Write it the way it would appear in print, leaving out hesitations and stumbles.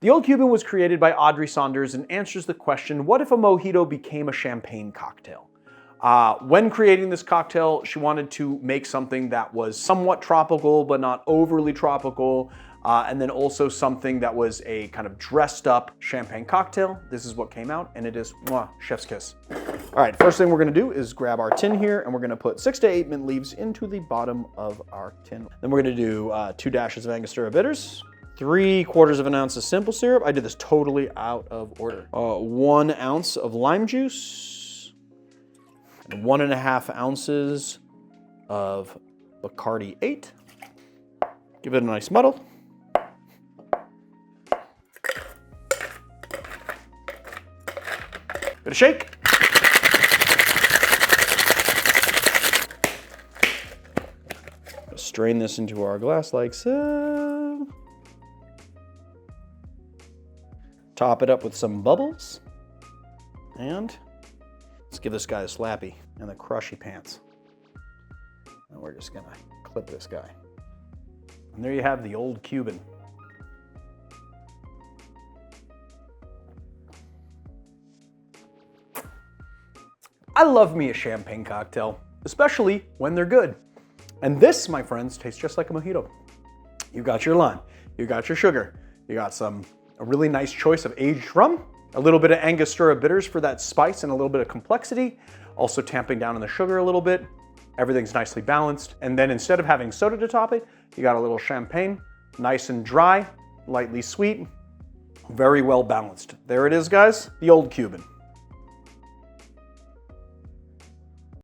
The Old Cuban was created by Audrey Saunders and answers the question, what if a mojito became a champagne cocktail? When creating this cocktail, she wanted to make something that was somewhat tropical, but not overly tropical, and then also something that was a kind of dressed up champagne cocktail. This is what came out, and it is mwah, chef's kiss. All right, first thing we're gonna do is grab our tin here, and we're gonna put 6 to 8 mint leaves into the bottom of our tin. Then we're gonna do 2 dashes of Angostura bitters, 3/4 of an ounce of simple syrup. I did this totally out of order. 1 ounce of lime juice, and 1.5 ounces of Bacardi 8. Give it a nice muddle. Bit of shake. Strain this into our glass like so. Top it up with some bubbles. And let's give this guy a slappy and the crushy pants. And we're just gonna clip this guy. And there you have the Old Cuban. I love me a champagne cocktail, especially when they're good. And this, my friends, tastes just like a mojito. You got your lime, you got your sugar, you got a really nice choice of aged rum, a little bit of Angostura bitters for that spice and a little bit of complexity, also tamping down on the sugar a little bit. Everything's nicely balanced. And then instead of having soda to top it, you got a little champagne, nice and dry, lightly sweet, very well balanced. There it is, guys, the Old Cuban.